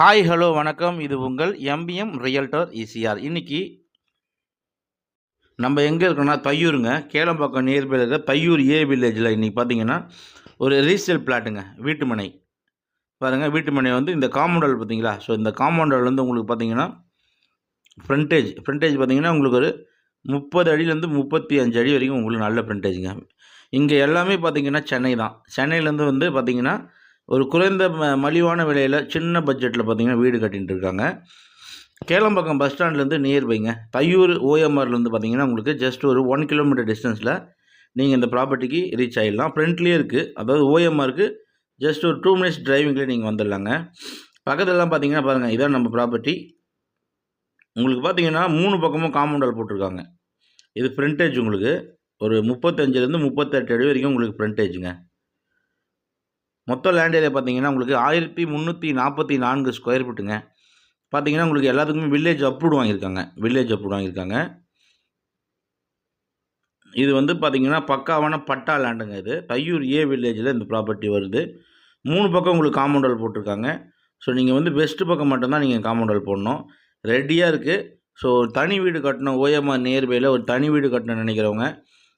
Hi hello வணக்கம். இது உங்கள் எம்பிஎம் ரியல்டர் ஈசிஆர். இன்னைக்கு நம்ம எங்கே இருக்கோம்னா தையூருங்க, கேளம்பாக்கம் நியர்பையில் இருக்க தையூர் ஏ வில்லேஜில் இன்றைக்கி பார்த்தீங்கன்னா ஒரு ரீசேல் பிளாட்டுங்க, வீட்டுமனை பாருங்கள். வீட்டுமனை வந்து இந்த காம்பவுண்டல் பார்த்தீங்களா? ஸோ இந்த காம்பவுண்டல் வந்து உங்களுக்கு பார்த்தீங்கன்னா ஃப்ரண்டேஜ் பார்த்தீங்கன்னா உங்களுக்கு ஒரு 30 அடியிலேருந்து 35 அடி வரைக்கும் உங்களுக்கு நல்ல ஃப்ரண்டேஜுங்க. இங்கே எல்லாமே பார்த்தீங்கன்னா சென்னை தான். சென்னையிலேருந்து வந்து பார்த்தீங்கன்னா ஒரு குறைந்த மலிவான விலையில் சின்ன பட்ஜெட்டில் பார்த்தீங்கன்னா வீடு கட்டிகிட்டு இருக்காங்க. கேளம்பாக்கம் பஸ் ஸ்டாண்ட்லேருந்து நியர்பைங்க. தையூர் ஓஎம்ஆர்லேருந்து பார்த்தீங்கன்னா உங்களுக்கு ஜஸ்ட் ஒரு 1 கிலோமீட்டர் டிஸ்டன்ஸில் நீங்கள் இந்த ப்ராப்பர்ட்டிக்கு ரீச் ஆகிடலாம். ஃப்ரண்ட்லேயே இருக்குது, அதாவது ஓஎம்ஆருக்கு ஜஸ்ட் ஒரு 2 மினிட்ஸ் டிரைவிங்கில் நீங்கள் வந்துடலாங்க. பக்கத்துலலாம் பார்த்தீங்கன்னா பாருங்கள், இதான் நம்ம ப்ராப்பர்ட்டி. உங்களுக்கு பார்த்தீங்கன்னா 3 பக்கமும் காம்பவுண்டல் போட்டிருக்காங்க. இது ஃப்ரண்டேஜ் உங்களுக்கு ஒரு 35லேருந்து 38 அடி வரைக்கும் உங்களுக்கு ஃப்ரண்டேஜுங்க. மொத்தம் லேண்ட் ஏரியா பார்த்தீங்கன்னா உங்களுக்கு 1344 ஸ்கொயர் ஃபீட்டுங்க. பார்த்தீங்கன்னா உங்களுக்கு எல்லாத்துக்குமே வில்லேஜ் அப்ரூவ்டு வாங்கியிருக்காங்க. இது வந்து பார்த்தீங்கன்னா பக்காவான பட்டா லேண்டுங்க. இது தையூர் ஏ வில்லேஜில் இந்த ப்ராப்பர்ட்டி வருது. 3 பக்கம் உங்களுக்கு காம்பவுண்டல் போட்டிருக்காங்க. ஸோ நீங்கள் வந்து வெஸ்ட்டு பக்கம் மட்டும்தான் நீங்கள் காம்பவுண்டல் போடணும். ரெடியாக இருக்குது. ஸோ தனி வீடு கட்டணும், ஓஎம்ஆர் நியர்பையில் ஒரு தனி வீடு கட்டணும்னு நினைக்கிறவங்க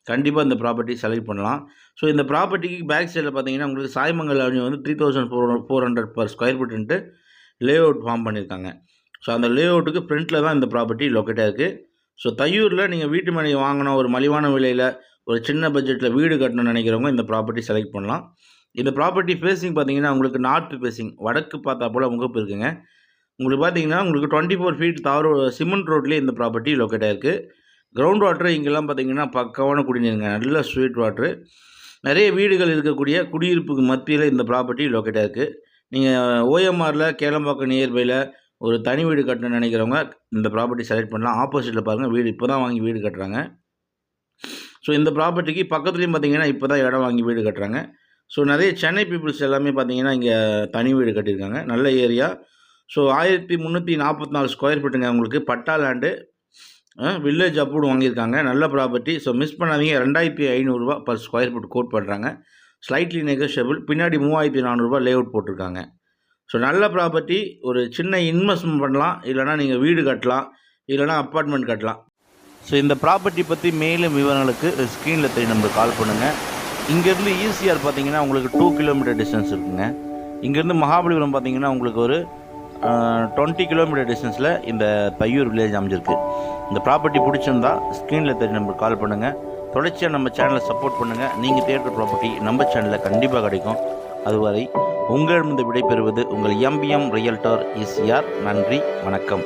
கண்டிப்பாக இந்த ப்ராப்பர்ட்டி செலக்ட் பண்ணலாம். ஸோ இந்த ப்ராப்பர்ட்டிக்கு பேக் சைடில் பார்த்தீங்கன்னா உங்களுக்கு சாய்மங்கல் அவென்யூ வந்து 3400 per ஸ்கொயர் ஃபீட்டுன்ட்டு லே அவுட் ஃபார்ம் பண்ணியிருக்காங்க. ஸோ அந்த லே அவுட்டுக்கு ஃப்ரண்ட்டில் தான் இந்த ப்ராப்பர்ட்டி லொக்கேட்டாக இருக்குது. ஸோ தையூரில் நீங்கள் வீட்டு மனை வாங்கணும், ஒரு மலிவான விலையில் ஒரு சின்ன பட்ஜெட்டில் வீடு கட்டணும்னு நினைக்கிறவங்க இந்த ப்ராப்பர்ட்டி செலக்ட் பண்ணலாம். இந்த ப்ராப்பர்ட்டி ஃபேஸிங் பார்த்தீங்கன்னா உங்களுக்கு நார்த் ஃபேஸிங், வடக்கு பார்த்தா போல் முகப்பு இருக்குங்க. உங்களுக்கு பார்த்தீங்கன்னா உங்களுக்கு 24 ஃபீட் சிமெண்ட் ரோட்லேயே இந்த ப்ராப்பர்ட்டி லொக்கேட்டாக இருக்குது. கிரவுண்ட் வாட்டர் இங்கெல்லாம் பார்த்தீங்கன்னா பக்காவான குடிநீருங்க, நல்ல ஸ்வீட் வாட்ரு. நிறைய வீடுகள் இருக்கக்கூடிய குடியிருப்புக்கு மத்தியில் இந்த ப்ராப்பர்ட்டி லொக்கேட்டாக இருக்குது. நீங்கள் ஓஎம்ஆரில் கேளம்பாக்கம் நியர்பையில் ஒரு தனி வீடு கட்டணும்னு நினைக்கிறவங்க இந்த ப்ராப்பர்ட்டி செலக்ட் பண்ணலாம். ஆப்போசிட்டில் பாருங்கள், வீடு இப்போ தான் வாங்கி வீடு கட்டுறாங்க. ஸோ இந்த ப்ராப்பர்ட்டிக்கு பக்கத்துலேயும் பார்த்தீங்கன்னா இப்போ தான் இடம் வாங்கி வீடு கட்டுறாங்க. ஸோ நிறைய சென்னை பீப்புள்ஸ் எல்லாமே பார்த்தீங்கன்னா இங்கே தனி வீடு கட்டியிருக்காங்க, நல்ல ஏரியா. ஸோ 1344 ஸ்கொயர் ஃபீட்டுங்க உங்களுக்கு பட்டா லேண்டு, வில்லேஜ் அப்ரூவ்டு வாங்கியிருக்காங்க, நல்ல ப்ராப்பர்ட்டி. ஸோ மிஸ் பண்ணாதீங்க. 2500 per ஸ்கொயர் ஃபீட் கோட் பண்ணுறாங்க, ஸ்லைட்லி நெகோஷியபிள். பின்னாடி 3400 லே அவுட் போட்டிருக்காங்க. ஸோ நல்ல ப்ராப்பர்ட்டி. ஒரு சின்ன இன்வெஸ்ட்மெண்ட் பண்ணலாம், இல்லைனா நீங்கள் வீடு கட்டலாம், இல்லைனா அப்பார்ட்மெண்ட் கட்டலாம். ஸோ இந்த ப்ராப்பர்ட்டி பற்றி மேலும் விவரங்களுக்கு ஸ்க்ரீனில் தெரிய நம்பருக்கு கால் பண்ணுங்கள். இங்கேருந்து ஈசிஆர் பார்த்தீங்கன்னா உங்களுக்கு 2 கிலோமீட்டர் டிஸ்டன்ஸ் இருக்குங்க. இங்கேருந்து மகாபலிபுரம் பார்த்தீங்கன்னா உங்களுக்கு ஒரு 20 கிலோமீட்டர் டிஸ்டன்ஸில் இந்த தையூர் வில்லேஜ் அமைஞ்சிருக்கு. இந்த ப்ராப்பர்ட்டி பிடிச்சிருந்தா ஸ்க்ரீனில் தெரிய நம்பருக்கு கால் பண்ணுங்கள். தொடர்ச்சியாக நம்ம சேனலை சப்போர்ட் பண்ணுங்கள். நீங்கள் தேடுற ப்ராப்பர்ட்டி நம்ம சேனலில் கண்டிப்பாக கிடைக்கும். அதுவரை உங்களிடம் விடைபெறுவது உங்கள் எம்பிஎம் ரியல்டர் ஈசிஆர். நன்றி, வணக்கம்.